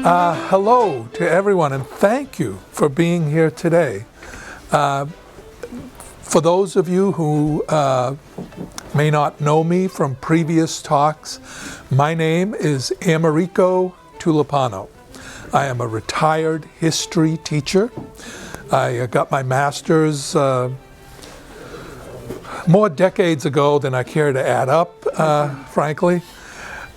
Hello to everyone, and thank you for being here today. For those of you who may not know me from previous talks, my name is Americo Tulipano. I am a retired history teacher. I got my master's more decades ago than I care to add up, frankly.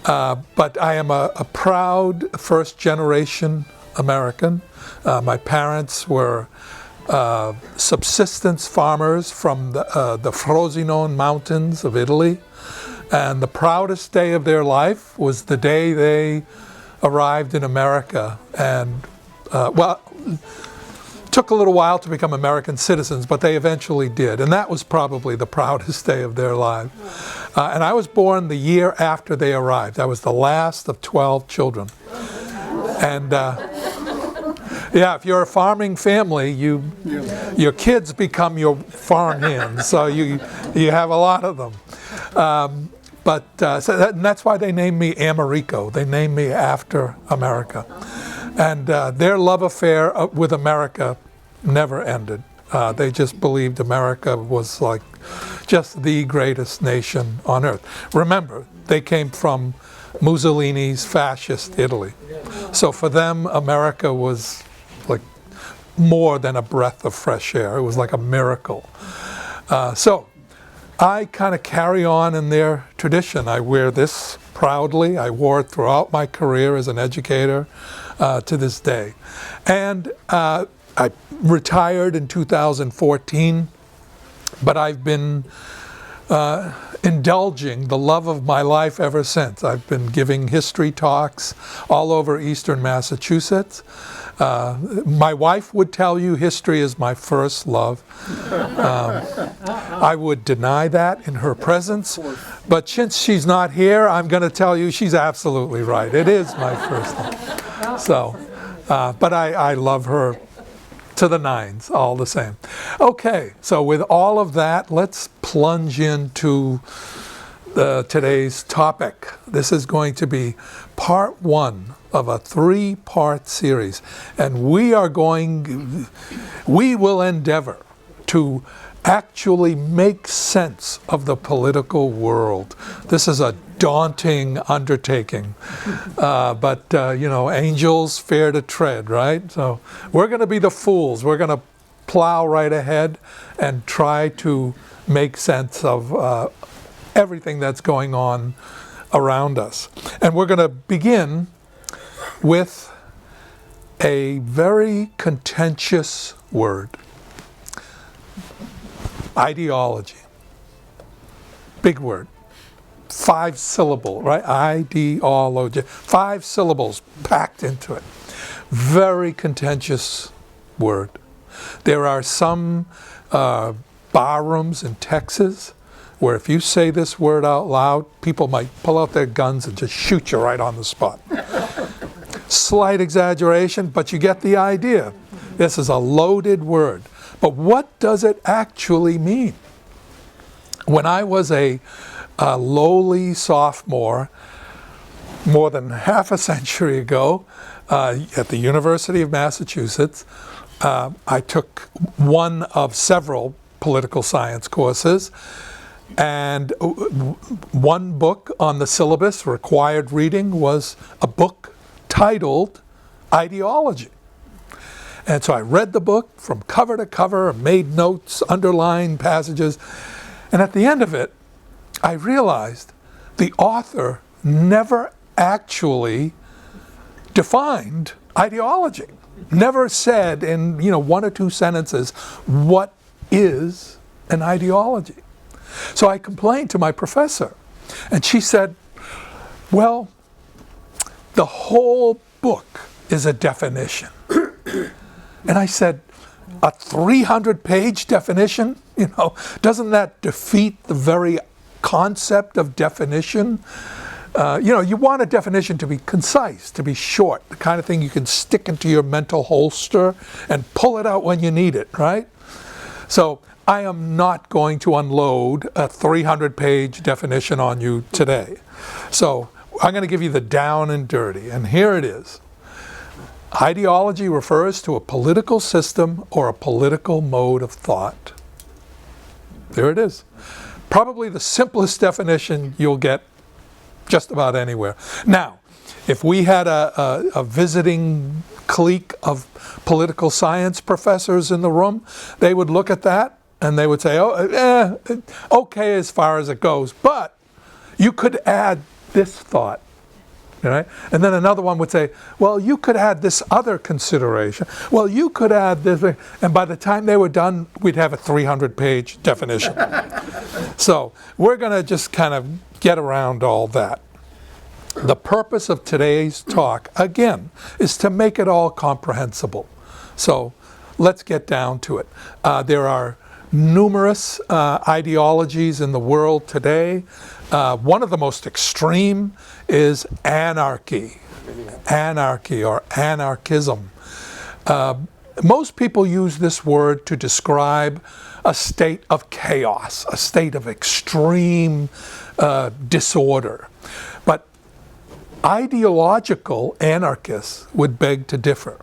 But I am a proud first-generation American. My parents were subsistence farmers from the Frosinone Mountains of Italy. And the proudest day of their life was the day they arrived in America. And, took a little while to become American citizens, but they eventually did. And that was probably the proudest day of their lives. And I was born the year after they arrived. I was the last of 12 children. And yeah, if you're a farming family, your kids become your farm hands. So you have a lot of them. And that's why they named me Americo. They named me after America. And their love affair with America never ended. They just believed America was like just the greatest nation on earth. Remember, they came from Mussolini's fascist Italy. So for them, America was like more than a breath of fresh air. It was like a miracle. So I kind of carry on in their tradition. I wear this proudly. I wore it throughout my career as an educator to this day. And I retired in 2014, but I've been indulging the love of my life ever since. I've been giving history talks all over eastern Massachusetts. My wife would tell you history is my first love. I would deny that in her presence, but since she's not here, I'm going to tell you she's absolutely right. It is my first love. So, but I love her to the nines, all the same. Okay, so with all of that, let's plunge into today's topic. This is going to be part one of a three-part series, and we will endeavor to actually make sense of the political world. This is a daunting undertaking, but angels fear to tread, right? So we're going to be the fools. We're going to plow right ahead and try to make sense of everything that's going on around us. And we're going to begin with a very contentious word: ideology. Big word. 5-syllable, right? Ideology. 5 syllables packed into it. Very contentious word. There are some bar rooms in Texas where if you say this word out loud, people might pull out their guns and just shoot you right on the spot. Slight exaggeration, but you get the idea. This is a loaded word. But what does it actually mean? When I was a lowly sophomore, more than half a century ago, at the University of Massachusetts, I took one of several political science courses, and one book on the syllabus, required reading, was a book titled Ideology. And so I read the book from cover to cover, made notes, underlined passages, and at the end of it, I realized the author never actually defined ideology. Never said in 1 or 2 sentences what is an ideology. So I complained to my professor, and she said, well, the whole book is a definition. And I said, a 300-page definition? Doesn't that defeat the very concept of definition? You want a definition to be concise, to be short, the kind of thing you can stick into your mental holster and pull it out when you need it, right? So I am not going to unload a 300-page definition on you today. So I'm going to give you the down and dirty, and here it is. Ideology refers to a political system or a political mode of thought. There it is. Probably the simplest definition you'll get just about anywhere. Now, if we had a visiting clique of political science professors in the room, they would look at that and they would say, okay as far as it goes, but you could add this thought. Right? And then another one would say, well, you could add this other consideration. Well, you could add this. And by the time they were done, we'd have a 300-page definition. So we're going to just kind of get around all that. The purpose of today's talk, again, is to make it all comprehensible. So let's get down to it. There are numerous ideologies in the world today. One of the most extreme is anarchy or anarchism. Most people use this word to describe a state of chaos, a state of extreme disorder. But ideological anarchists would beg to differ.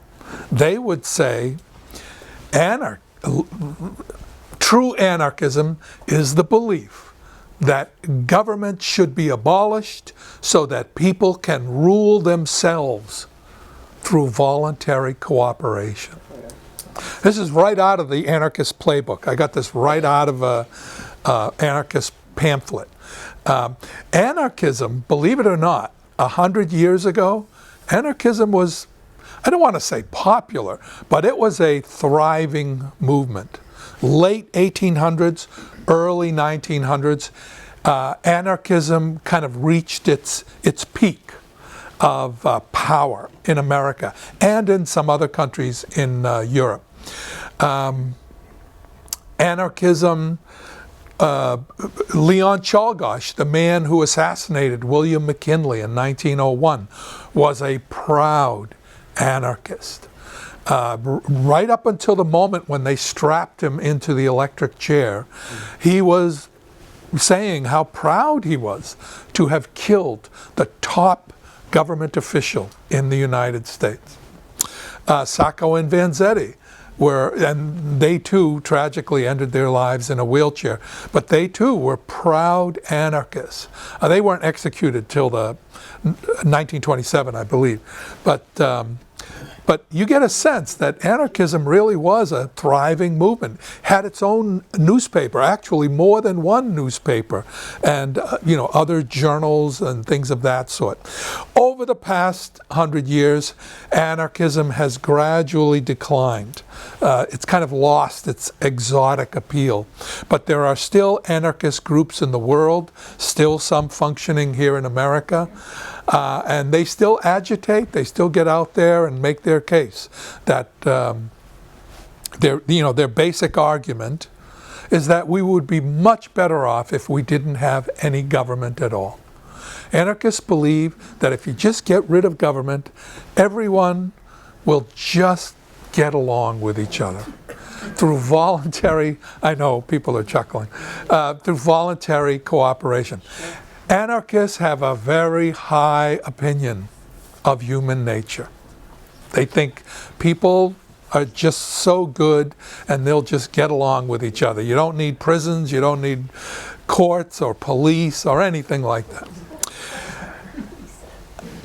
They would say true anarchism is the belief that government should be abolished so that people can rule themselves through voluntary cooperation. This is right out of the anarchist playbook. I got this right out of an anarchist pamphlet. Anarchism, believe it or not, 100 years ago, anarchism was, I don't want to say popular, but it was a thriving movement. Late 1800s, early 1900s, anarchism kind of reached its peak of power in America and in some other countries in Europe. Anarchism, Leon Czolgosz, the man who assassinated William McKinley in 1901, was a proud anarchist. Right up until the moment when they strapped him into the electric chair, he was saying how proud he was to have killed the top government official in the United States. Sacco and Vanzetti and they too tragically ended their lives in a wheelchair, but they too were proud anarchists. They weren't executed till the 1927, I believe, but you get a sense that anarchism really was a thriving movement, had its own newspaper, actually more than one newspaper, and other journals and things of that sort. Over the past 100 years, anarchism has gradually declined. It's kind of lost its exotic appeal. But there are still anarchist groups in the world, still some functioning here in America. And they still agitate, they still get out there and make their case that their basic argument is that we would be much better off if we didn't have any government at all. Anarchists believe that if you just get rid of government, everyone will just get along with each other through voluntary, I know people are chuckling, through voluntary cooperation. Anarchists have a very high opinion of human nature. They think people are just so good and they'll just get along with each other. You don't need prisons, you don't need courts or police or anything like that.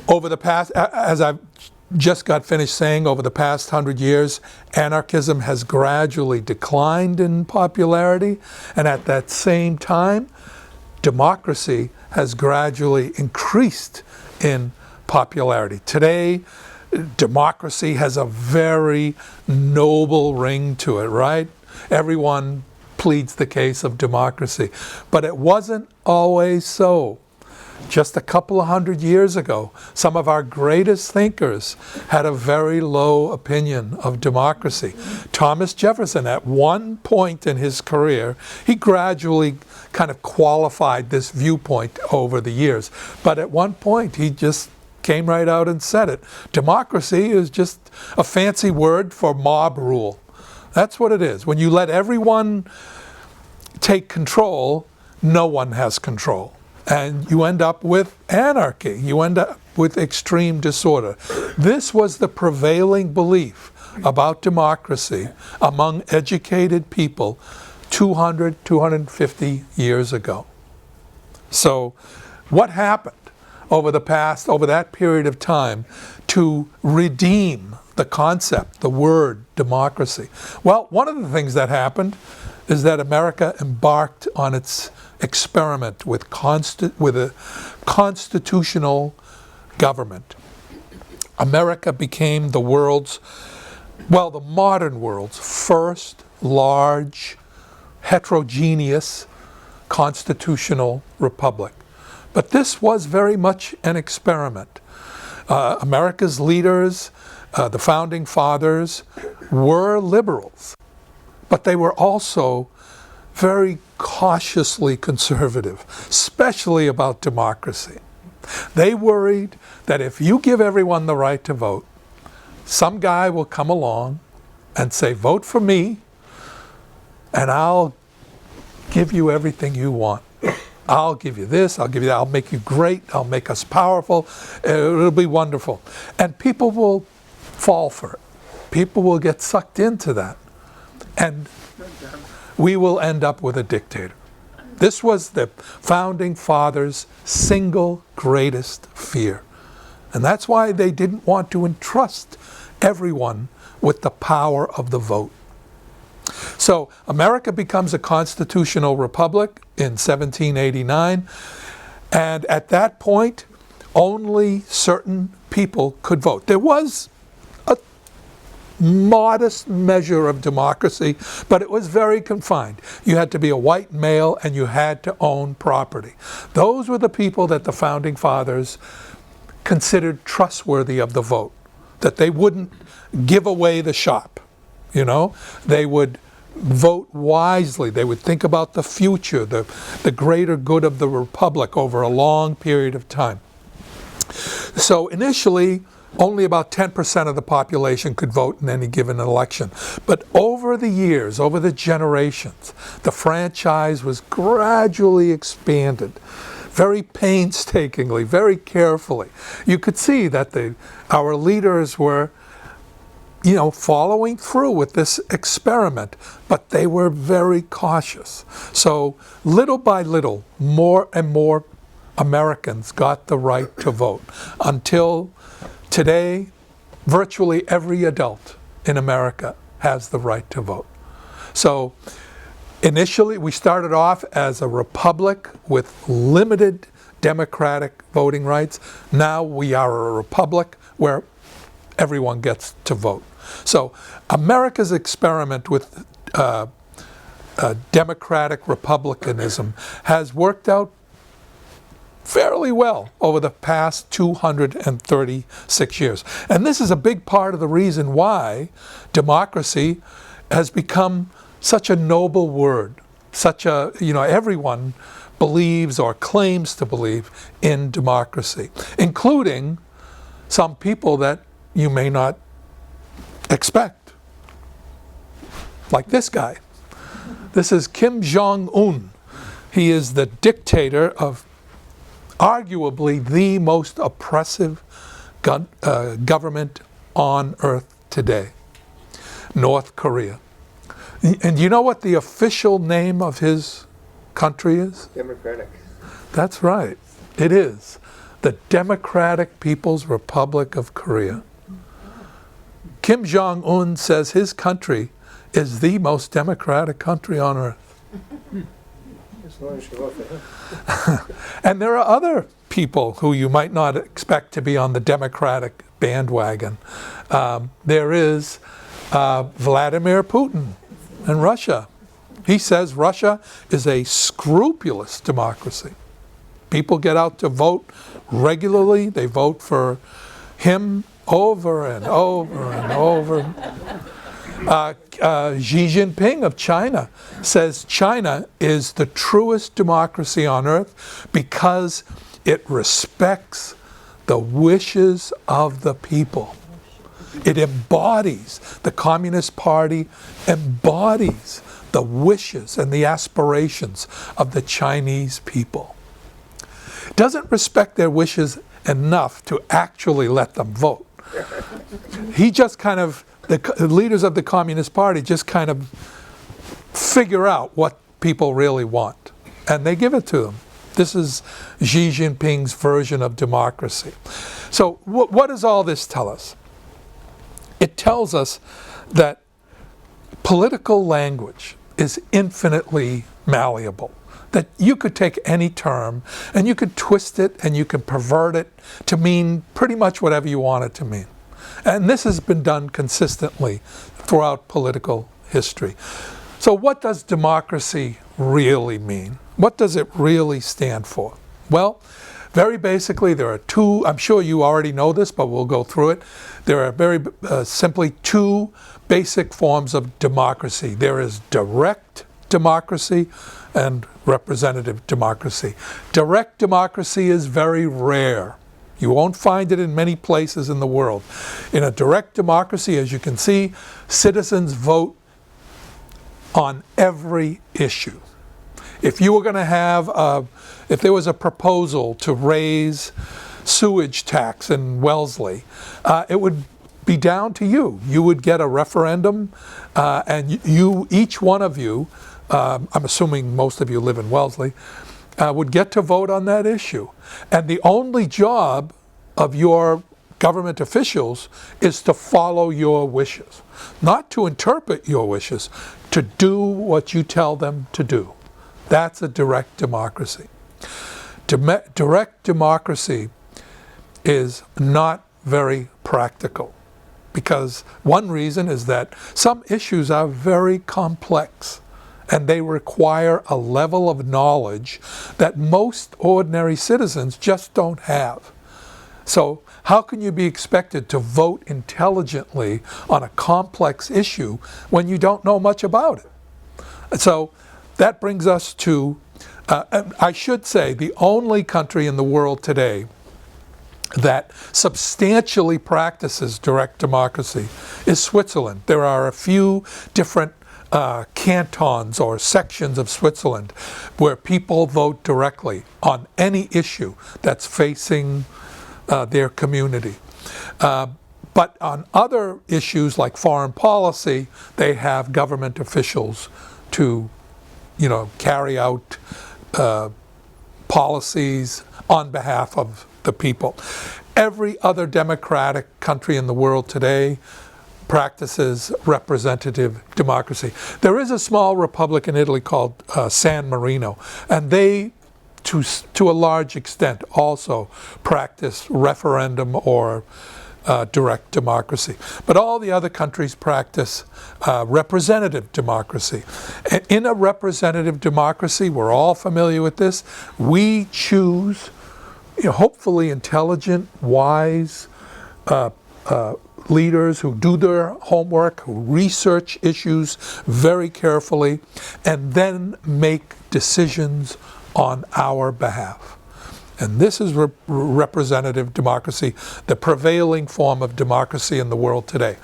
Over the past, as I've just got finished saying, over the past 100 years, anarchism has gradually declined in popularity, and at that same time, democracy has gradually increased in popularity. Today, democracy has a very noble ring to it, right? Everyone pleads the case of democracy. But it wasn't always so. Just a couple of 100 years ago, some of our greatest thinkers had a very low opinion of democracy. Thomas Jefferson, at one point in his career, he gradually kind of qualified this viewpoint over the years. But at one point, he just came right out and said it. Democracy is just a fancy word for mob rule. That's what it is. When you let everyone take control, no one has control. And you end up with anarchy. You end up with extreme disorder. This was the prevailing belief about democracy among educated people 200, 250 years ago. So what happened over that period of time to redeem the concept, the word democracy? Well, one of the things that happened is that America embarked on its experiment with a constitutional government. America became the modern world's first large, heterogeneous constitutional republic. But this was very much an experiment. America's leaders, the founding fathers, were liberals, but they were also very cautiously conservative, especially about democracy. They worried that if you give everyone the right to vote, some guy will come along and say, vote for me, and I'll give you everything you want. I'll give you this, I'll give you that, I'll make you great, I'll make us powerful, it'll be wonderful. And people will fall for it. People will get sucked into that. And we will end up with a dictator. This was the founding fathers' single greatest fear. And that's why they didn't want to entrust everyone with the power of the vote. So America becomes a constitutional republic in 1789, and at that point, only certain people could vote. There was a modest measure of democracy, but it was very confined. You had to be a white male and you had to own property. Those were the people that the founding fathers considered trustworthy of the vote, that they wouldn't give away the shop. You know, they would vote wisely. They would think about the future, the greater good of the republic over a long period of time. So initially, only about 10% of the population could vote in any given election. But over the years, over the generations, the franchise was gradually expanded, very painstakingly, very carefully. You could see that our leaders were following through with this experiment, but they were very cautious. So little by little, more and more Americans got the right to vote, until today, virtually every adult in America has the right to vote. So initially, we started off as a republic with limited democratic voting rights. Now we are a republic where everyone gets to vote. So America's experiment with democratic republicanism has worked out fairly well over the past 236 years. And this is a big part of the reason why democracy has become such a noble word, everyone believes or claims to believe in democracy, including some people that you may not expect. Like this guy. This is Kim Jong-un. He is the dictator of arguably the most oppressive government on earth today, North Korea. And you know what the official name of his country is? Democratic. That's right. It is the Democratic People's Republic of Korea. Kim Jong-un says his country is the most democratic country on earth. And there are other people who you might not expect to be on the Democratic bandwagon. There is Vladimir Putin in Russia. He says Russia is a scrupulous democracy. People get out to vote regularly. They vote for him over and over and over. Xi Jinping of China says China is the truest democracy on earth because it respects the wishes of the people. It embodies, the Communist Party embodies the wishes and the aspirations of the Chinese people. It doesn't respect their wishes enough to actually let them vote. He just kind of, the leaders of the Communist Party just kind of figure out what people really want, and they give it to them. This is Xi Jinping's version of democracy. So what does all this tell us? It tells us that political language is infinitely malleable, that you could take any term and you could twist it and you can pervert it to mean pretty much whatever you want it to mean. And this has been done consistently throughout political history. So what does democracy really mean? What does it really stand for? Well, very basically, there are two, I'm sure you already know this, but we'll go through it. There are very simply two basic forms of democracy. There is direct democracy and representative democracy. Direct democracy is very rare. You won't find it in many places in the world. In a direct democracy, as you can see, citizens vote on every issue. If you were going to have, if there was a proposal to raise sewage tax in Wellesley, it would be down to you. You would get a referendum, and each one of you, I'm assuming most of you live in Wellesley, would get to vote on that issue. And the only job of your government officials is to follow your wishes, not to interpret your wishes, to do what you tell them to do. That's a direct democracy. Direct democracy is not very practical, because one reason is that some issues are very complex and they require a level of knowledge that most ordinary citizens just don't have. So how can you be expected to vote intelligently on a complex issue when you don't know much about it? So that brings us to, I should say, the only country in the world today that substantially practices direct democracy is Switzerland. There are a few different cantons or sections of Switzerland where people vote directly on any issue that's facing their community. But on other issues like foreign policy, they have government officials to, carry out policies on behalf of the people. Every other democratic country in the world today practices representative democracy. There is a small republic in Italy called San Marino, and they, to a large extent, also practice referendum or direct democracy. But all the other countries practice representative democracy. And in a representative democracy, we're all familiar with this, we choose hopefully intelligent, wise leaders who do their homework, who research issues very carefully, and then make decisions on our behalf. And this is representative democracy, the prevailing form of democracy in the world today.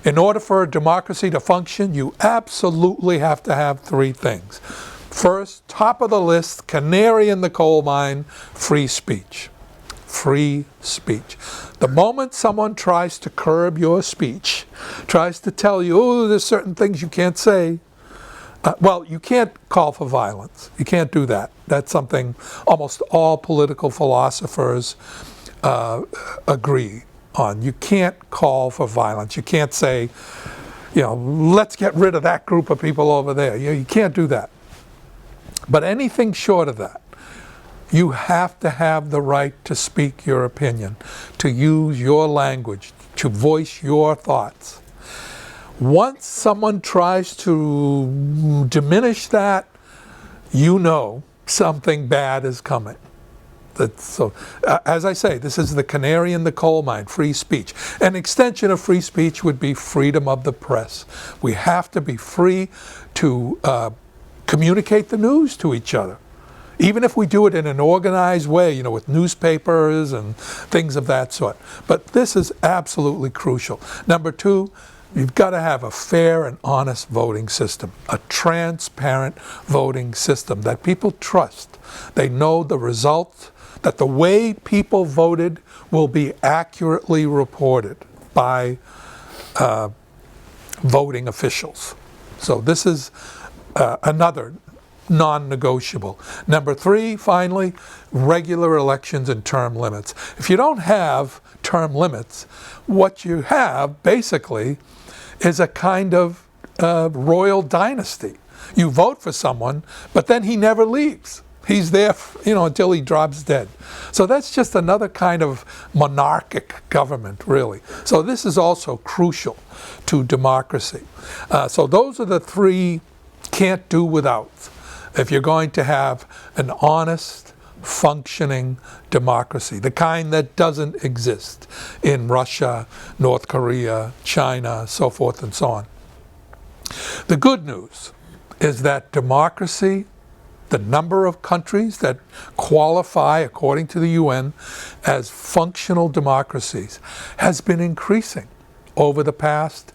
In order for a democracy to function, you absolutely have to have three things. First, top of the list, canary in the coal mine, free speech. Free speech. The moment someone tries to curb your speech, tries to tell you, oh, there's certain things you can't say, well, you can't call for violence. You can't do that. That's something almost all political philosophers agree on. You can't call for violence. You can't say, let's get rid of that group of people over there. You can't do that. But anything short of that, you have to have the right to speak your opinion, to use your language, to voice your thoughts. Once someone tries to diminish that, something bad is coming. As I say, this is the canary in the coal mine, free speech. An extension of free speech would be freedom of the press. We have to be free to communicate the news to each other, even if we do it in an organized way, with newspapers and things of that sort. But this is absolutely crucial. Number two, you've got to have a fair and honest voting system, a transparent voting system that people trust. They know the results that the way people voted will be accurately reported by voting officials. So this is another non-negotiable. Number 3, finally, regular elections and term limits. If you don't have term limits, what you have basically is a kind of royal dynasty. You vote for someone, but then he never leaves. He's there, until he drops dead. So that's just another kind of monarchic government, really. So this is also crucial to democracy. So those are the 3 can't do without if you're going to have an honest, functioning democracy, the kind that doesn't exist in Russia, North Korea, China, so forth and so on. The good news is that democracy, the number of countries that qualify according to the UN as functional democracies, has been increasing over the past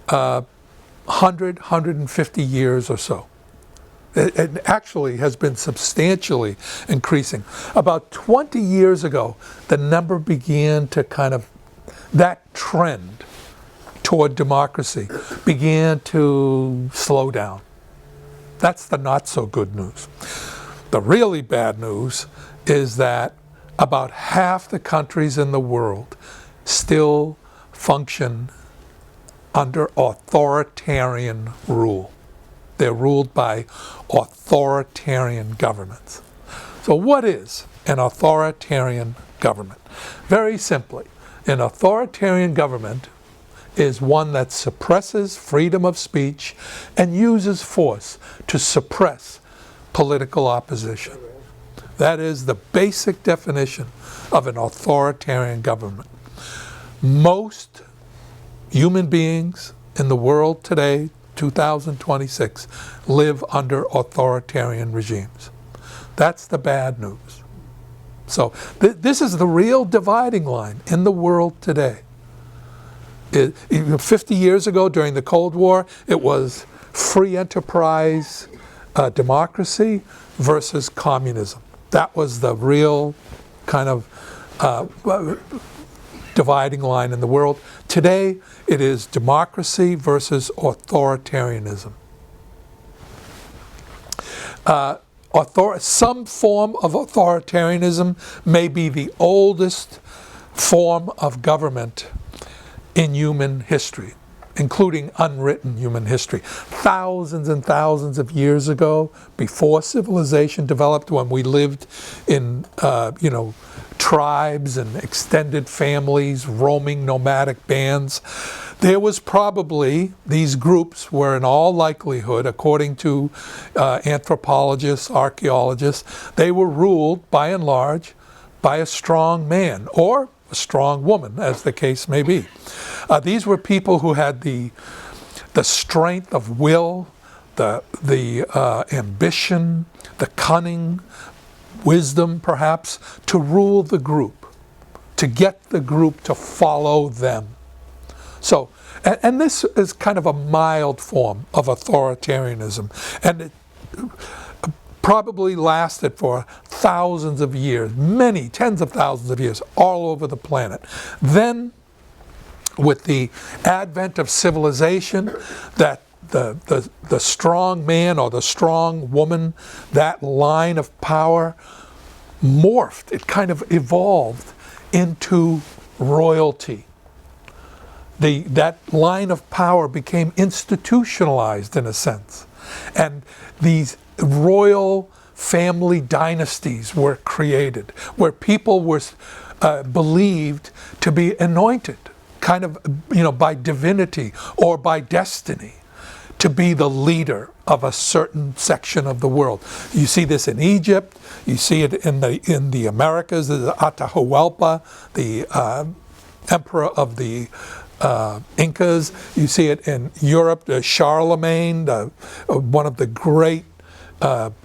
150 years or so. It actually has been substantially increasing. About 20 years ago, the number began to that trend toward democracy began to slow down. That's the not so good news. The really bad news is that about half the countries in the world still function under authoritarian rule. They're ruled by authoritarian governments. So what is an authoritarian government? Very simply, an authoritarian government is one that suppresses freedom of speech and uses force to suppress political opposition. That is the basic definition of an authoritarian government. Most human beings in the world today, 2026, live under authoritarian regimes. That's the bad news. So this is the real dividing line in the world today. 50 years ago, during the Cold War, it was free enterprise democracy versus communism. That was the real kind of dividing line in the world. Today, it is democracy versus authoritarianism. Some form of authoritarianism may be the oldest form of government in human history, including unwritten human history. Thousands and thousands of years ago, before civilization developed, when we lived in tribes and extended families, roaming nomadic bands, there was probably, these groups were in all likelihood, according to anthropologists, archaeologists, they were ruled by and large by a strong man or a strong woman, as the case may be. These were people who had the strength of will, the ambition, the cunning, wisdom perhaps, to rule the group, to get the group to follow them. So, and this is kind of a mild form of authoritarianism, and it probably lasted for thousands of years, many tens of thousands of years, all over the planet. Then, with the advent of civilization, that the strong man or the strong woman, that line of power morphed. It kind of evolved into royalty. That line of power became institutionalized in a sense. And these royal family dynasties were created, where people were believed to be anointed, kind of, by divinity or by destiny, to be the leader of a certain section of the world. You see this in Egypt. You see it in the Americas. There's Atahualpa, the emperor of the Incas. You see it in Europe. Charlemagne, one of the great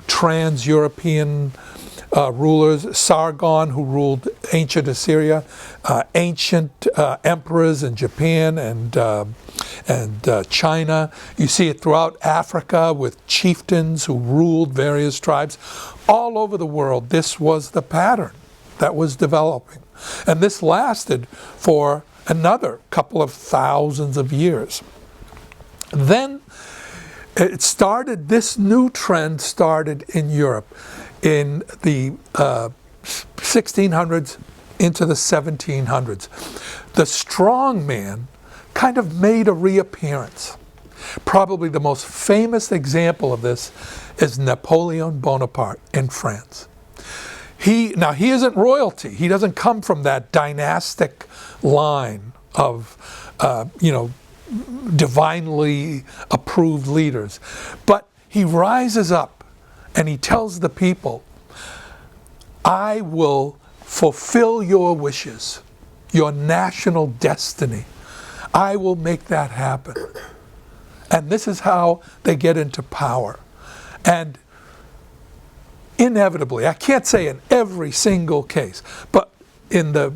trans-European rulers, Sargon, who ruled ancient Assyria, ancient emperors in Japan and China. You see it throughout Africa with chieftains who ruled various tribes. All over the world, this was the pattern. that was developing. And this lasted for another couple of thousands of years. Then it started, this new trend started in Europe in the 1600s into the 1700s. The strong man kind of made a reappearance. Probably the most famous example of this is Napoleon Bonaparte in France. Now he isn't royalty. He doesn't come from that dynastic line of, divinely approved leaders. But he rises up and he tells the people, I will fulfill your wishes, your national destiny. I will make that happen. And this is how they get into power. And inevitably, I can't say in every single case, but in the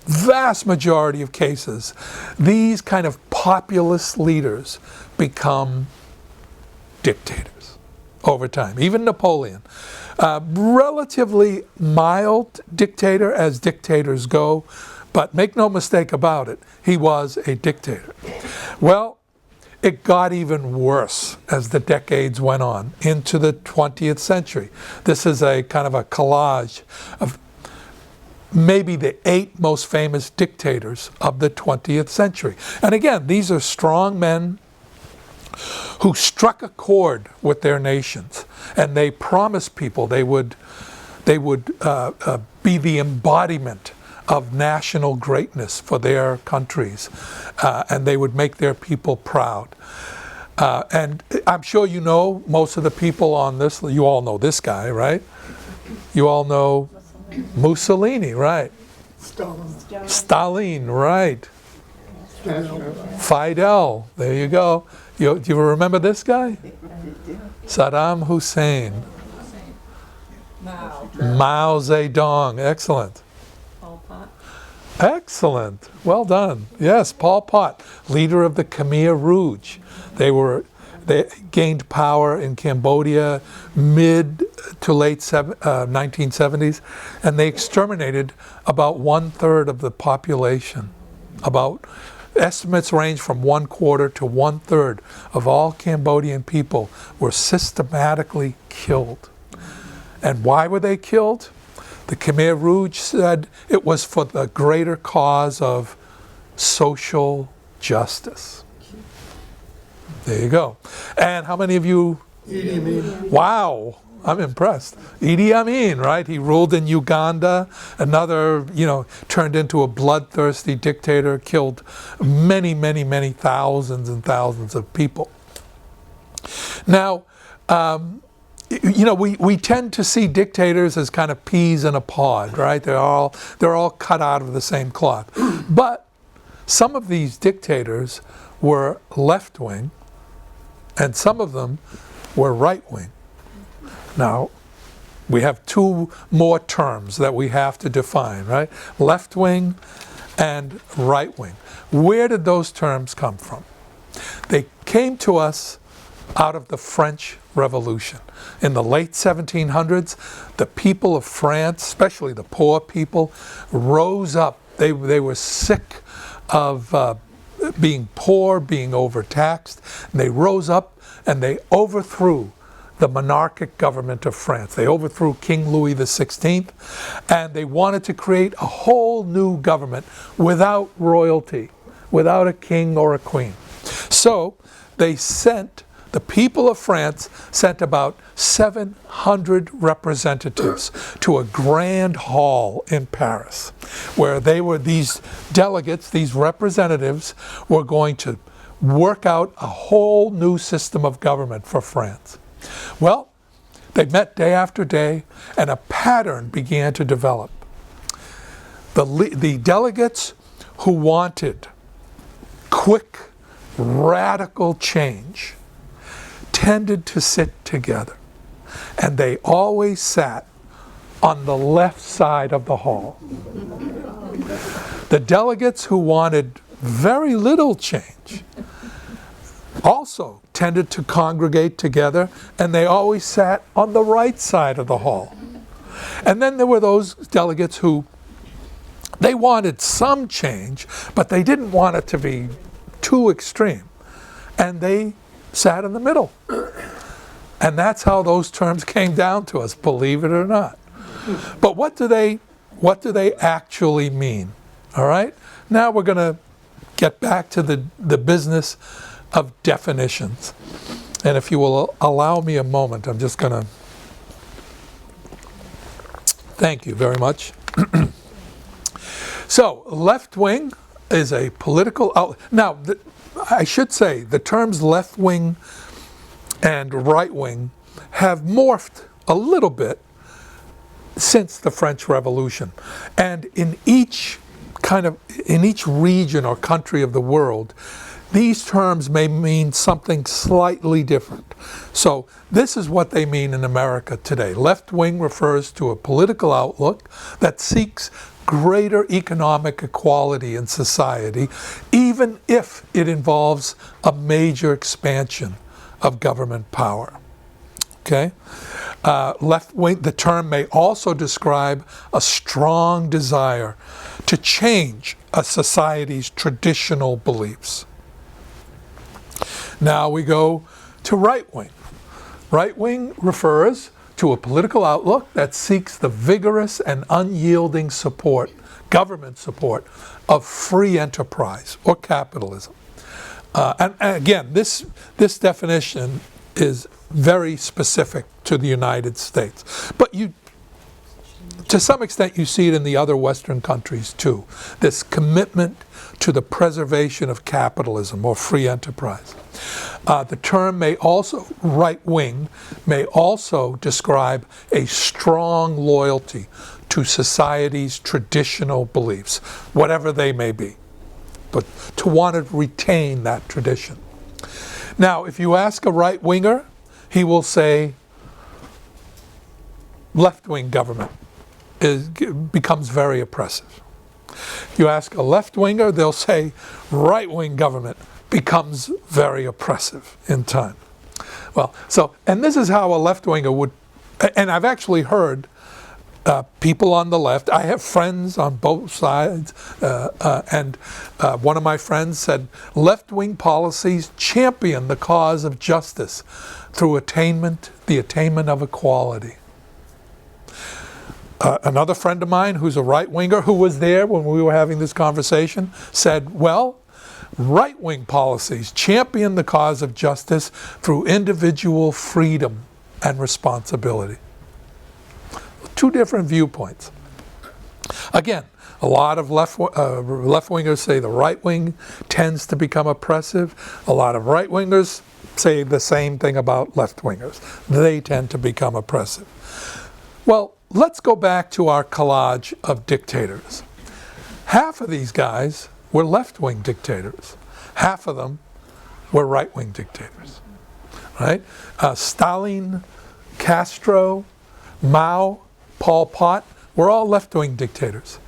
vast majority of cases, these kind of populist leaders become dictators over time. Even Napoleon, relatively mild dictator as dictators go, but make no mistake about it, he was a dictator. Well, it got even worse as the decades went on into the 20th century. This is a kind of a collage of maybe the 8 most famous dictators of the 20th century. And again, these are strong men who struck a chord with their nations, and they promised people they would be the embodiment of national greatness for their countries, and they would make their people proud. And I'm sure you know most of the people on this. You all know this guy, right? You all know Mussolini, right? Stalin, right? Fidel, there you go. Do you remember this guy? Saddam Hussein. Mao Zedong, excellent. Excellent, well done. Yes, Pol Pot, leader of the Khmer Rouge. They gained power in Cambodia mid to late 1970s, and they exterminated about 1/3 of the population. Estimates range from 1/4 to 1/3 of all Cambodian people were systematically killed. And why were they killed? The Khmer Rouge said it was for the greater cause of social justice. There you go. And how many of you? Idi Amin. Wow, I'm impressed. Idi Amin, right? He ruled in Uganda. Another, turned into a bloodthirsty dictator, killed many, many, many thousands and thousands of people. Now, we tend to see dictators as kind of peas in a pod, right? They're all cut out of the same cloth. But some of these dictators were left-wing, and some of them were right-wing. Now, we have 2 more terms that we have to define, right? Left-wing and right-wing. Where did those terms come from? They came to us out of the French Revolution. In the late 1700s, the people of France, especially the poor people, rose up. They were sick of being poor, being overtaxed. And they rose up and they overthrew the monarchic government of France. They overthrew King Louis XVI, and they wanted to create a whole new government without royalty, without a king or a queen. So the people of France sent about 700 representatives to a grand hall in Paris, where these delegates, these representatives, were going to work out a whole new system of government for France. Well, they met day after day, and a pattern began to develop. The delegates who wanted quick, radical change tended to sit together, and they always sat on the left side of the hall. The delegates who wanted very little change also tended to congregate together, and they always sat on the right side of the hall. And then there were those delegates who, they wanted some change, but they didn't want it to be too extreme. And they sat in the middle. And that's how those terms came down to us, believe it or not. But what do they actually mean? All right? Now we're going to get back to the business of definitions. And if you will allow me a moment, I'm just going to... Thank you very much. So, left wing is a political... Now, I should say, the terms left wing and right wing have morphed a little bit since the French Revolution. And in each region or country of the world, these terms may mean something slightly different. So this is what they mean in America today. Left wing refers to a political outlook that seeks greater economic equality in society, even if it involves a expansion of government power. Okay? Left wing, the term may also describe a strong desire to change a society's traditional beliefs. Now we go to right wing. Right wing refers to a political outlook that seeks the vigorous and unyielding support, government support, of free enterprise or capitalism. And again, this definition is very specific to the United States. But to some extent, you see it in the other Western countries too. This commitment to the preservation of capitalism or free enterprise. The term may also, right wing, may also describe a strong loyalty to society's traditional beliefs, whatever they may be, but to want to retain that tradition. Now, if you ask a right-winger, he will say left-wing government becomes very oppressive. If you ask a left-winger, they'll say right-wing government becomes very oppressive in time. Well, and this is how a left-winger would, and I've actually heard people on the left, I have friends on both sides, and one of my friends said, left-wing policies champion the cause of justice through the attainment of equality. Another friend of mine who's a right-winger who was there when we were having this conversation said, well, right-wing policies champion the cause of justice through individual freedom and responsibility. Two different viewpoints. Again, a lot of left-wingers say the right wing tends to become oppressive. A lot of right-wingers say the same thing about left-wingers. They tend to become oppressive. Well, let's go back to our collage of dictators. Half of these guys were left-wing dictators. Half of them were right-wing dictators. Right? Stalin, Castro, Mao, Pol Pot were all left-wing dictators.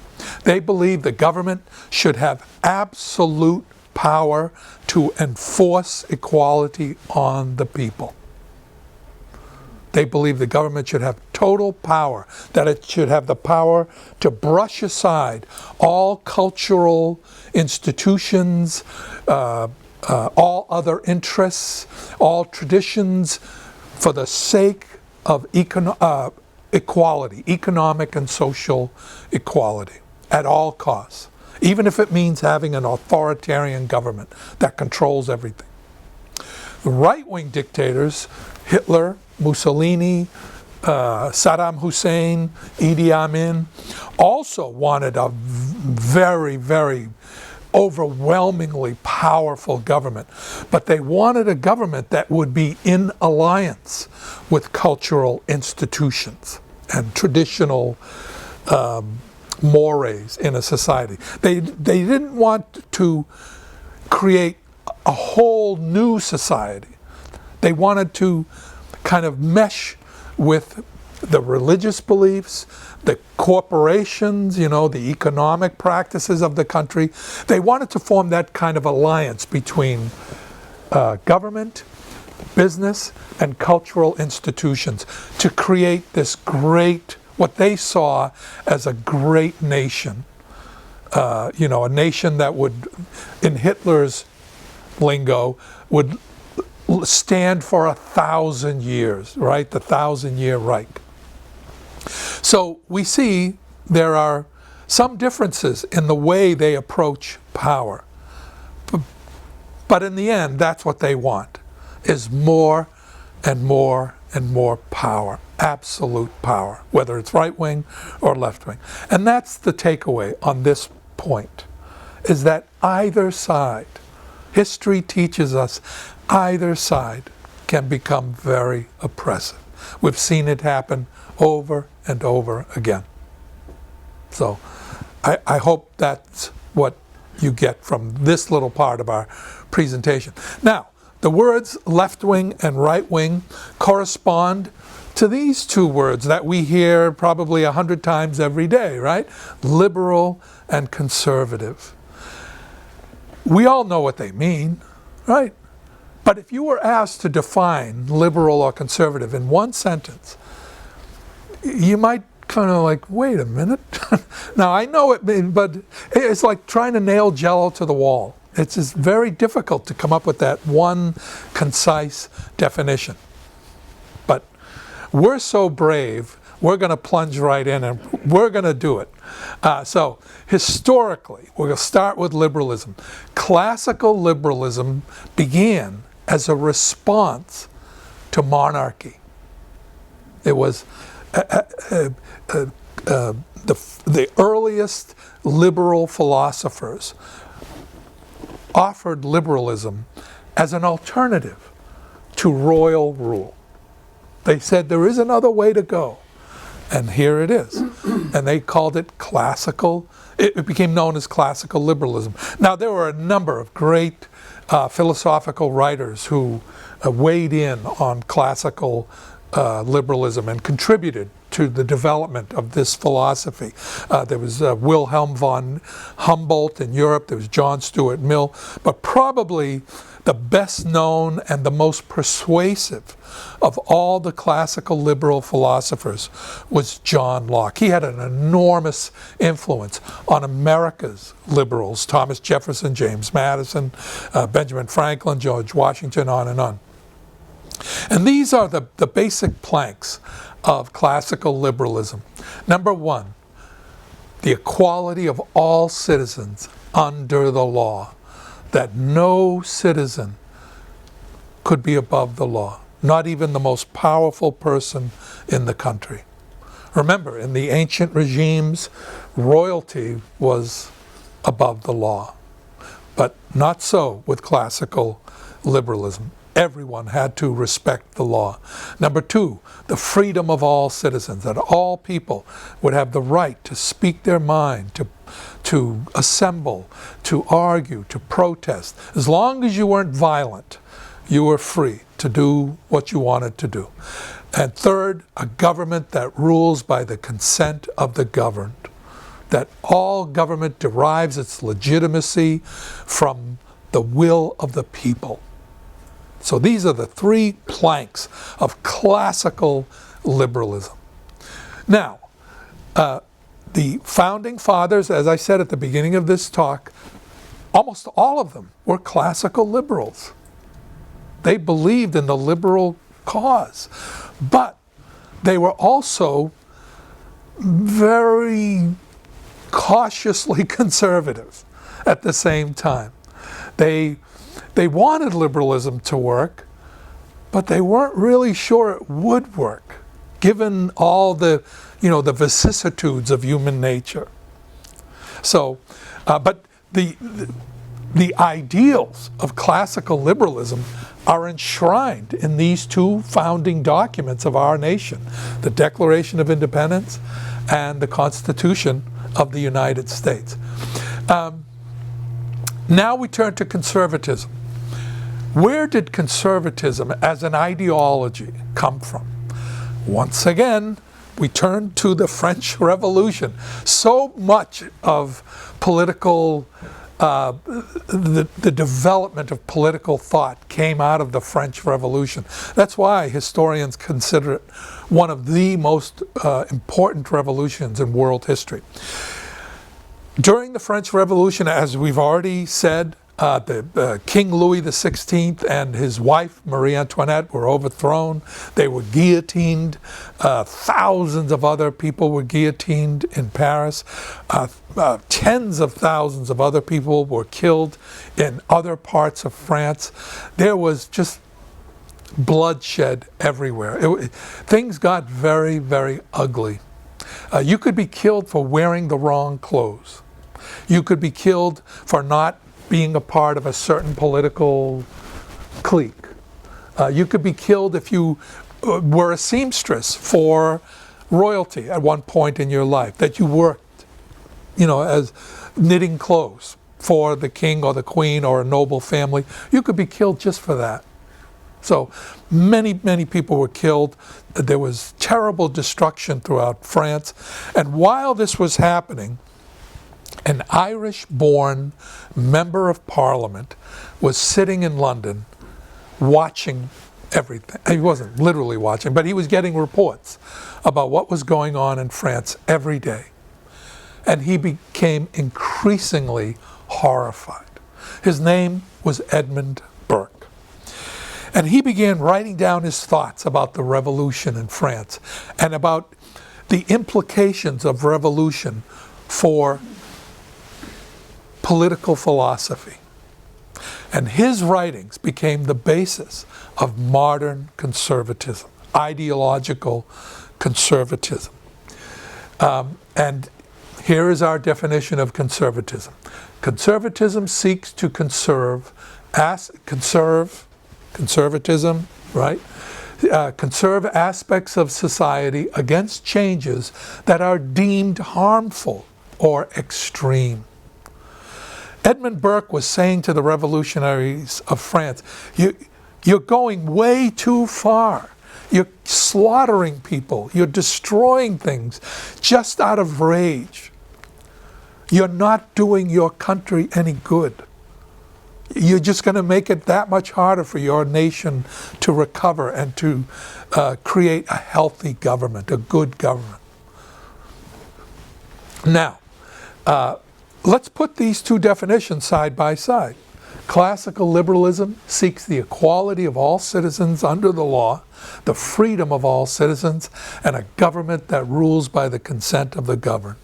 They believed the government should have absolute power to enforce equality on the people. They believed the government should have total power, that it should have the power to brush aside all cultural institutions, all other interests, all traditions, for the sake of equality, economic and social equality, at all costs, even if it means having an authoritarian government that controls everything. The right-wing dictators, Hitler, Mussolini, Saddam Hussein, Idi Amin, also wanted a very, very overwhelmingly powerful government. But they wanted a government that would be in alliance with cultural institutions and traditional mores in a society. They didn't want to create a whole new society. They wanted to kind of mesh with the religious beliefs, the corporations, the economic practices of the country. They wanted to form that kind of alliance between government, business, and cultural institutions to create this great what they saw as a great nation. A nation that would, in Hitler's lingo, would stand for 1,000 years, right? The 1,000-year Reich. So we see there are some differences in the way they approach power. But in the end, that's what they want, is more and more and more power, absolute power, whether it's right-wing or left-wing. And that's the takeaway on this point, is that either side, history teaches us, either side can become very oppressive. We've seen it happen over and over again. So I hope that's what you get from this little part of our presentation. Now, the words left-wing and right-wing correspond to these two words that we hear probably 100 times every day, right? Liberal and conservative. We all know what they mean, right? But if you were asked to define liberal or conservative in one sentence, you might kind of like, wait a minute. Now, I know it, but it's like trying to nail Jell-O to the wall. It's just very difficult to come up with that one concise definition. But we're so brave, we're going to plunge right in and we're going to do it. So historically, we're going to start with liberalism. Classical liberalism began as a response to monarchy. It was the earliest liberal philosophers offered liberalism as an alternative to royal rule. They said there is another way to go, and here it is. And they called it classical. It became known as classical liberalism. Now, there were a number of great philosophical writers who weighed in on classical liberalism and contributed to the development of this philosophy. There was Wilhelm von Humboldt in Europe, there was John Stuart Mill, but probably the best known and the most persuasive of all the classical liberal philosophers was John Locke. He had an enormous influence on America's liberals, Thomas Jefferson, James Madison, Benjamin Franklin, George Washington, on and on. And these are the basic planks of classical liberalism. Number one, the equality of all citizens under the law, that no citizen could be above the law, not even the most powerful person in the country. Remember, in the ancient regimes, royalty was above the law, but not so with classical liberalism. Everyone had to respect the law. Number two, the freedom of all citizens, that all people would have the right to speak their mind, to assemble, to argue, to protest. As long as you weren't violent, you were free to do what you wanted to do. And third, a government that rules by the consent of the governed, that all government derives its legitimacy from the will of the people. So these are the three planks of classical liberalism. Now, the founding fathers, as I said at the beginning of this talk, almost all of them were classical liberals. They believed in the liberal cause, but they were also very cautiously conservative at the same time. They wanted liberalism to work, but they weren't really sure it would work, given all the vicissitudes of human nature. So, but the ideals of classical liberalism are enshrined in these two founding documents of our nation, the Declaration of Independence and the Constitution of the United States. Now we turn to conservatism. Where did conservatism as an ideology come from? Once again, we turn to the French Revolution. So much of political, the development of political thought came out of the French Revolution. That's why historians consider it one of the most important revolutions in world history. During the French Revolution, as we've already said, King Louis XVI and his wife Marie Antoinette were overthrown. They were guillotined. Thousands of other people were guillotined in Paris. Tens of thousands of other people were killed in other parts of France. There was just bloodshed everywhere. Things got very, very ugly. You could be killed for wearing the wrong clothes. You could be killed for not being a part of a certain political clique. You could be killed if you were a seamstress for royalty at one point in your life, that you worked, as knitting clothes for the king or the queen or a noble family. You could be killed just for that. So many, many people were killed. There was terrible destruction throughout France. And while this was happening, an Irish-born member of Parliament was sitting in London watching everything. He wasn't literally watching, but he was getting reports about what was going on in France every day. And he became increasingly horrified. His name was Edmund Burke. And he began writing down his thoughts about the revolution in France and about the implications of revolution for political philosophy. And his writings became the basis of modern conservatism, ideological conservatism. And here is our definition of conservatism. Conservatism seeks to conservatism, right? Conserve aspects of society against changes that are deemed harmful or extreme. Edmund Burke was saying to the revolutionaries of France, you're going way too far. You're slaughtering people. You're destroying things just out of rage. You're not doing your country any good. You're just going to make it that much harder for your nation to recover and to create a healthy government, a good government. Now, let's put these two definitions side by side. Classical liberalism seeks the equality of all citizens under the law, the freedom of all citizens, and a government that rules by the consent of the governed.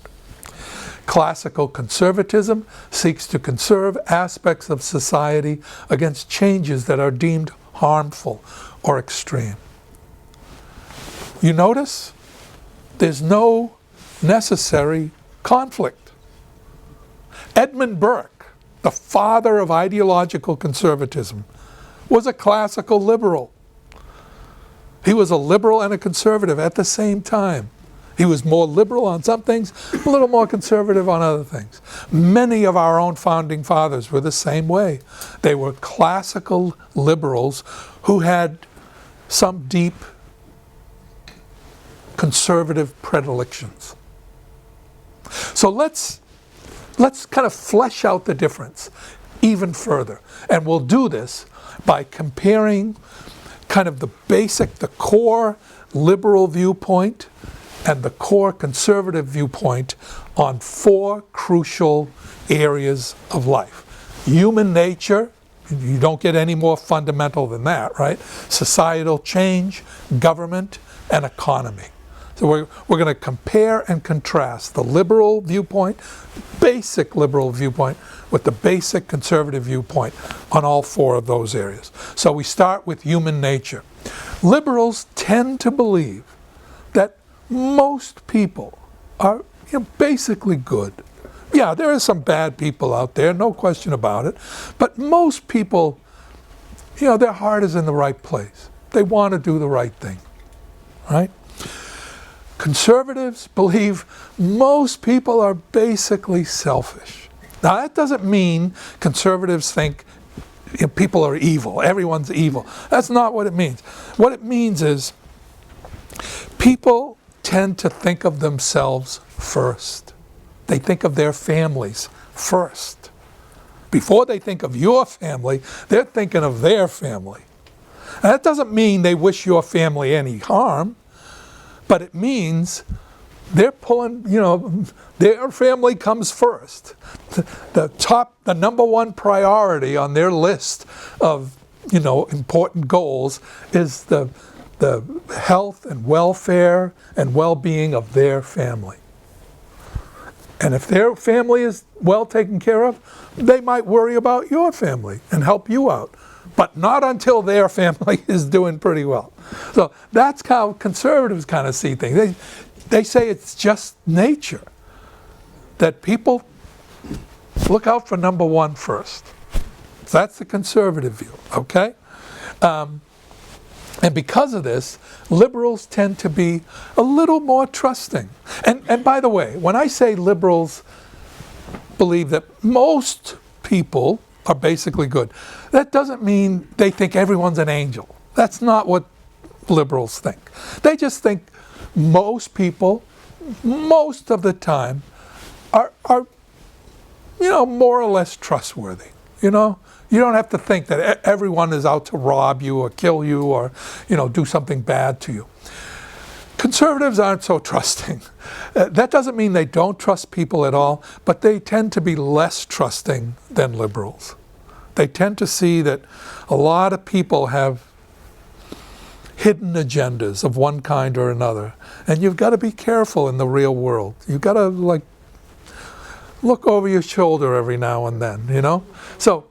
Classical conservatism seeks to conserve aspects of society against changes that are deemed harmful or extreme. You notice there's no necessary conflict. Edmund Burke, the father of ideological conservatism, was a classical liberal. He was a liberal and a conservative at the same time. He was more liberal on some things, a little more conservative on other things. Many of our own founding fathers were the same way. They were classical liberals who had some deep conservative predilections. So let's kind of flesh out the difference even further. And we'll do this by comparing kind of the core liberal viewpoint and the core conservative viewpoint on four crucial areas of life. Human nature, you don't get any more fundamental than that, right? Societal change, government, and economy. So we're going to compare and contrast the liberal viewpoint, basic liberal viewpoint, with the basic conservative viewpoint on all four of those areas. So we start with human nature. Liberals tend to believe that most people are basically good. Yeah, there are some bad people out there, no question about it. But most people, their heart is in the right place. They want to do the right thing, right? Conservatives believe most people are basically selfish. Now, that doesn't mean conservatives think people are evil, everyone's evil. That's not what it means. What it means is people tend to think of themselves first. They think of their families first. Before they think of your family, they're thinking of their family. And that doesn't mean they wish your family any harm. but it means they're pulling, their family comes first. The number one priority on their list of, important goals is the health and welfare and well-being of their family. And if their family is well taken care of, they might worry about your family and help you out, but not until their family is doing pretty well. So that's how conservatives kind of see things. They say it's just nature that people look out for number one first. So that's the conservative view, okay? And because of this, liberals tend to be a little more trusting. And by the way, when I say liberals believe that most people are basically good, that doesn't mean they think everyone's an angel. That's not what liberals think. They just think most people, most of the time, are more or less trustworthy, You don't have to think that everyone is out to rob you or kill you or, do something bad to you. Conservatives aren't so trusting. That doesn't mean they don't trust people at all, but they tend to be less trusting than liberals. They tend to see that a lot of people have hidden agendas of one kind or another, and you've got to be careful in the real world. You've got to, look over your shoulder every now and then, So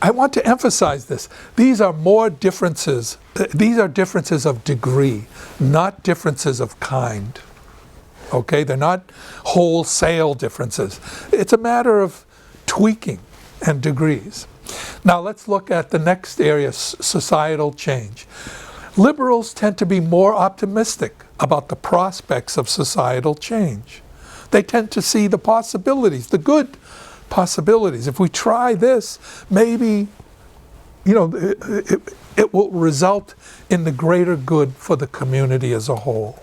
I want to emphasize this. These are more differences. These are differences of degree, not differences of kind. Okay? They're not wholesale differences. It's a matter of tweaking and degrees. Now let's look at the next area, societal change. Liberals tend to be more optimistic about the prospects of societal change. They tend to see the possibilities, the good possibilities. If we try this, maybe, it will result in the greater good for the community as a whole.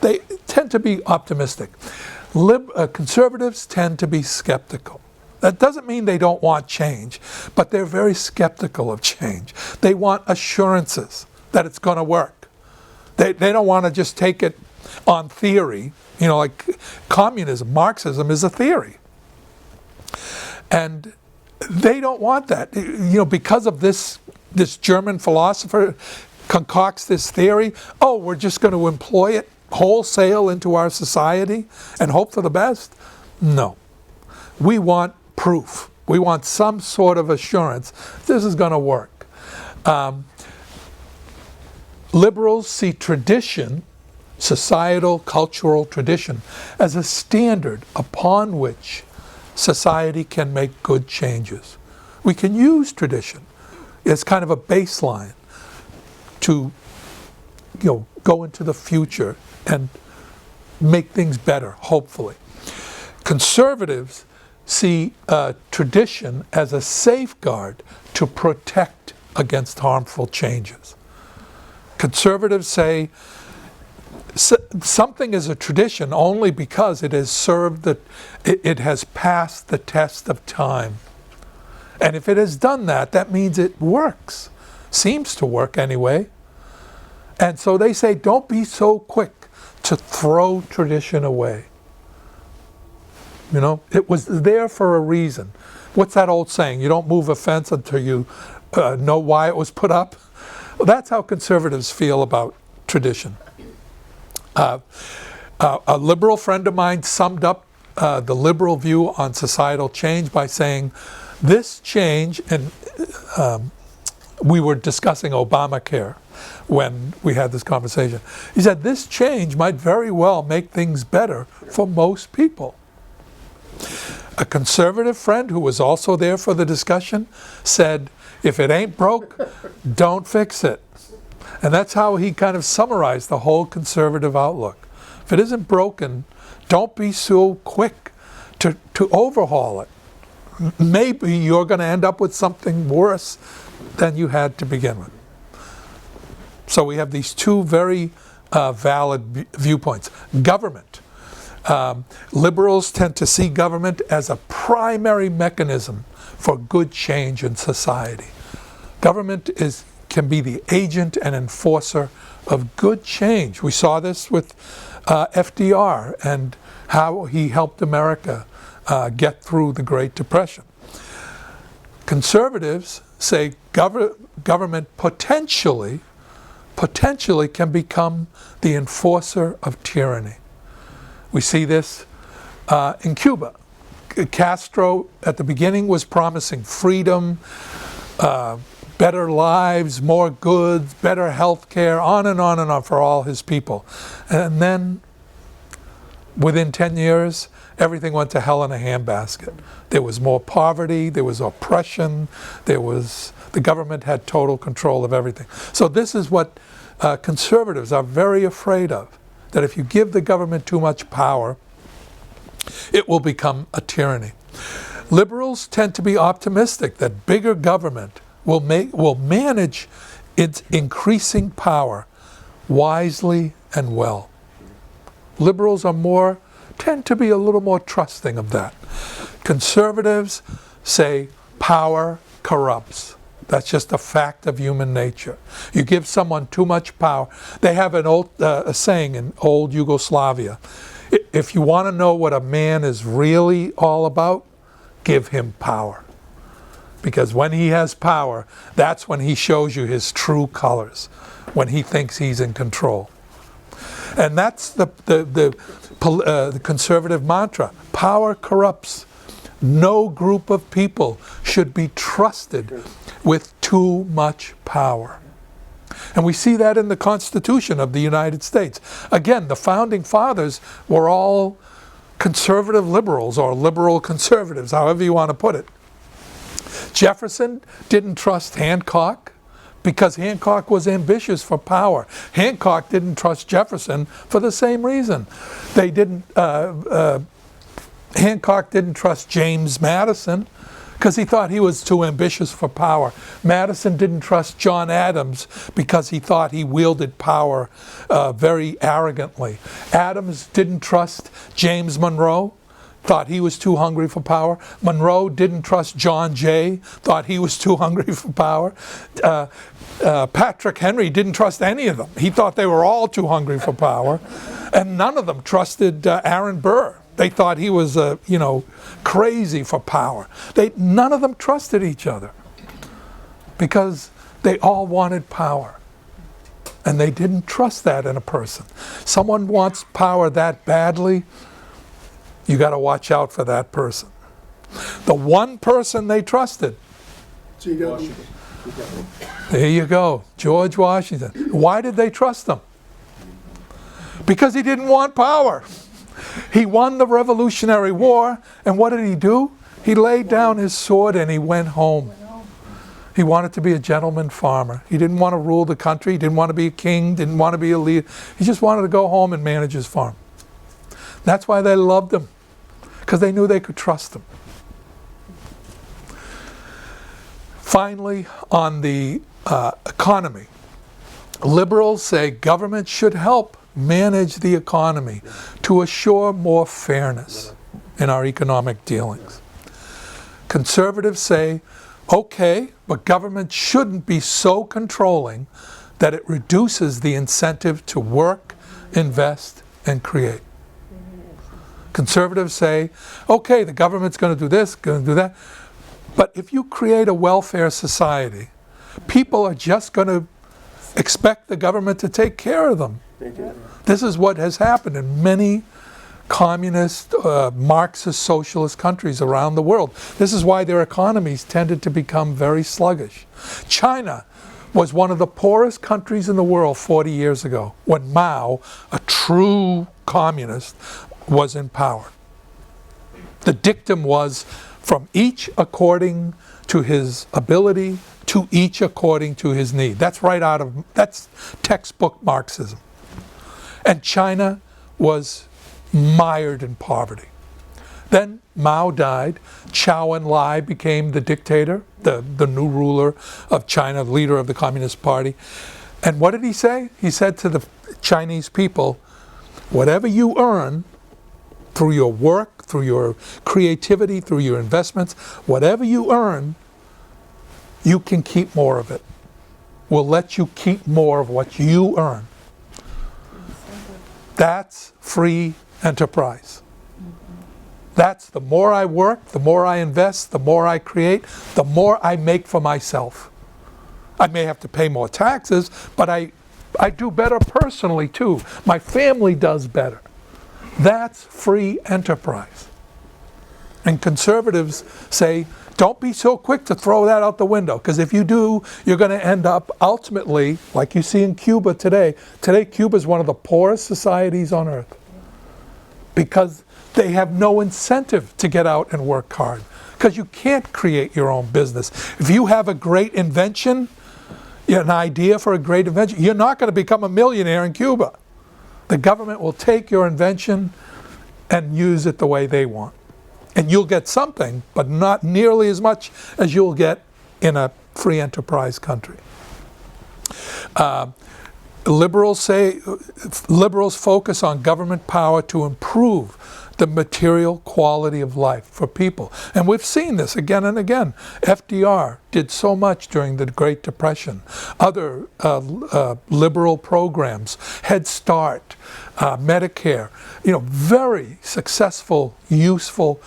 They tend to be optimistic. Conservatives tend to be skeptical. That doesn't mean they don't want change, but they're very skeptical of change. They want assurances that it's going to work. They don't want to just take it on theory. Like communism, Marxism is a theory. And they don't want that. Because of this German philosopher concocts this theory, we're just going to employ it wholesale into our society and hope for the best? No. We want proof. We want some sort of assurance this is going to work. Liberals see tradition, societal, cultural tradition, as a standard upon which society can make good changes. We can use tradition as kind of a baseline to go into the future and make things better, hopefully. Conservatives see tradition as a safeguard to protect against harmful changes. Conservatives say something is a tradition only because it has it has passed the test of time. And if it has done that, that means it works. Seems to work anyway. And so they say, don't be so quick to throw tradition away. It was there for a reason. What's that old saying? You don't move a fence until you know why it was put up. Well, that's how conservatives feel about tradition. A liberal friend of mine summed up the liberal view on societal change by saying, this change, and we were discussing Obamacare when we had this conversation. He said, this change might very well make things better for most people. A conservative friend who was also there for the discussion said, if it ain't broke, don't fix it. And that's how he kind of summarized the whole conservative outlook. If it isn't broken, don't be so quick to overhaul it. Maybe you're going to end up with something worse than you had to begin with. So we have these two very valid viewpoints. Government. Liberals tend to see government as a primary mechanism for good change in society. Government can be the agent and enforcer of good change. We saw this with FDR and how he helped America get through the Great Depression. Conservatives say government potentially can become the enforcer of tyranny. We see this in Cuba. Castro at the beginning was promising freedom, better lives, more goods, better health care, on and on for all his people. And then within 10 years, everything went to hell in a handbasket. There was more poverty, there was oppression, the government had total control of everything. So this is what conservatives are very afraid of, that if you give the government too much power, it will become a tyranny. Liberals tend to be optimistic that bigger government will manage its increasing power wisely and well. Liberals tend to be a little more trusting of that. Conservatives say power corrupts. That's just a fact of human nature. You give someone too much power. They have an old a saying in old Yugoslavia: if you want to know what a man is really all about, give him power. Because when he has power, that's when he shows you his true colors, when he thinks he's in control. And that's the conservative mantra. Power corrupts. No group of people should be trusted with too much power. And we see that in the Constitution of the United States. Again, the founding fathers were all conservative liberals or liberal conservatives, however you want to put it. Jefferson didn't trust Hancock because Hancock was ambitious for power. Hancock didn't trust Jefferson for the same reason. Hancock didn't trust James Madison because he thought he was too ambitious for power. Madison didn't trust John Adams because he thought he wielded power very arrogantly. Adams didn't trust James Monroe, thought he was too hungry for power. Monroe didn't trust John Jay, thought he was too hungry for power. Patrick Henry didn't trust any of them. He thought they were all too hungry for power. And none of them trusted Aaron Burr. They thought he was, crazy for power. None of them trusted each other because they all wanted power. And they didn't trust that in a person. Someone wants power that badly, you got to watch out for that person. The one person they trusted. There you go, George Washington. Why did they trust him? Because he didn't want power. He won the Revolutionary War, and what did he do? He laid down his sword and he went home. He wanted to be a gentleman farmer. He didn't want to rule the country. He didn't want to be a king, didn't want to be a leader. He just wanted to go home and manage his farm. That's why they loved him, because they knew they could trust him. Finally, on the economy, liberals say government should help manage the economy to assure more fairness in our economic dealings. Conservatives say, okay, but government shouldn't be so controlling that it reduces the incentive to work, invest, and create. Conservatives say, okay, the government's going to do this, going to do that, but if you create a welfare society, people are just going to expect the government to take care of them. This is what has happened in many communist, Marxist, socialist countries around the world. This is why their economies tended to become very sluggish. China was one of the poorest countries in the world 40 years ago when Mao, a true communist, was in power. The dictum was, from each according to his ability, to each according to his need. That's that's textbook Marxism. And China was mired in poverty. Then Mao died. Zhou Enlai became the dictator, the new ruler of China, leader of the Communist Party. And what did he say? He said to the Chinese people, whatever you earn through your work, through your creativity, through your investments, whatever you earn, you can keep more of it. will let you keep more of what you earn. That's free enterprise. That's the more I work, the more I invest, the more I create, the more I make for myself. I may have to pay more taxes, but I do better personally too. My family does better. That's free enterprise. And conservatives say, don't be so quick to throw that out the window, because if you do, you're going to end up ultimately, like you see in Cuba today. Today, Cuba is one of the poorest societies on earth because they have no incentive to get out and work hard, because you can't create your own business. If you have a great invention, an idea for a great invention, you're not going to become a millionaire in Cuba. The government will take your invention and use it the way they want. And you'll get something, but not nearly as much as you'll get in a free enterprise country. Liberals focus on government power to improve the material quality of life for people. And we've seen this again and again. FDR did so much during the Great Depression. Other liberal programs, Head Start, Medicare, very successful, useful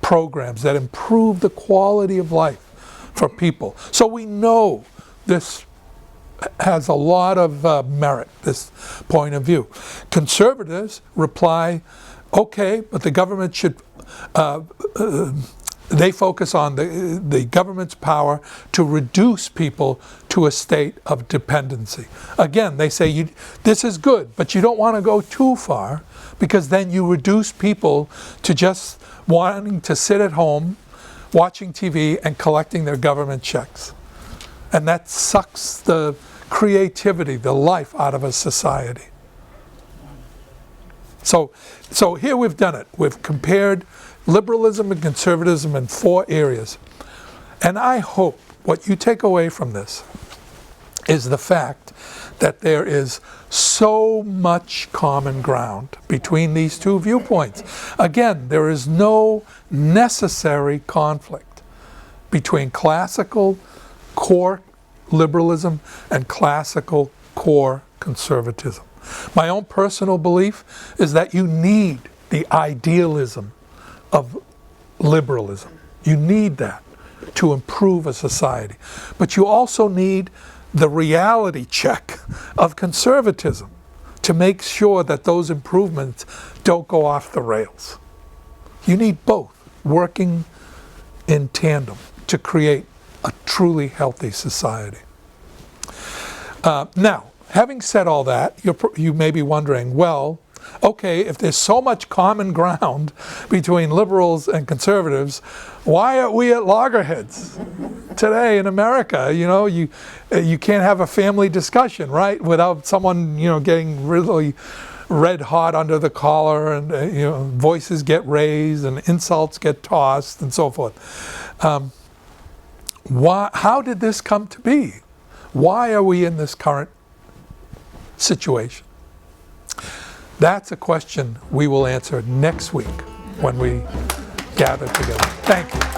programs that improve the quality of life for people. So we know this has a lot of merit, this point of view. Conservatives reply, okay, but the government should, they focus on the government's power to reduce people to a state of dependency. Again, they say this is good, but you don't want to go too far, because then you reduce people to just wanting to sit at home, watching TV and collecting their government checks. And that sucks the creativity, the life out of a society. So here we've done it. We've compared liberalism and conservatism in 4 areas. And I hope what you take away from this is the fact that there is so much common ground between these two viewpoints. Again, there is no necessary conflict between classical core liberalism and classical core conservatism. My own personal belief is that you need the idealism of liberalism. You need that to improve a society. But you also need the reality check of conservatism to make sure that those improvements don't go off the rails. You need both working in tandem to create a truly healthy society. Now, having said all that, you may be wondering, well, okay, if there's so much common ground between liberals and conservatives, why are we at loggerheads today in America? You can't have a family discussion, right, without someone, getting really red hot under the collar, and voices get raised and insults get tossed and so forth. How did this come to be? Why are we in this current situation? That's a question we will answer next week when we gather together. Thank you.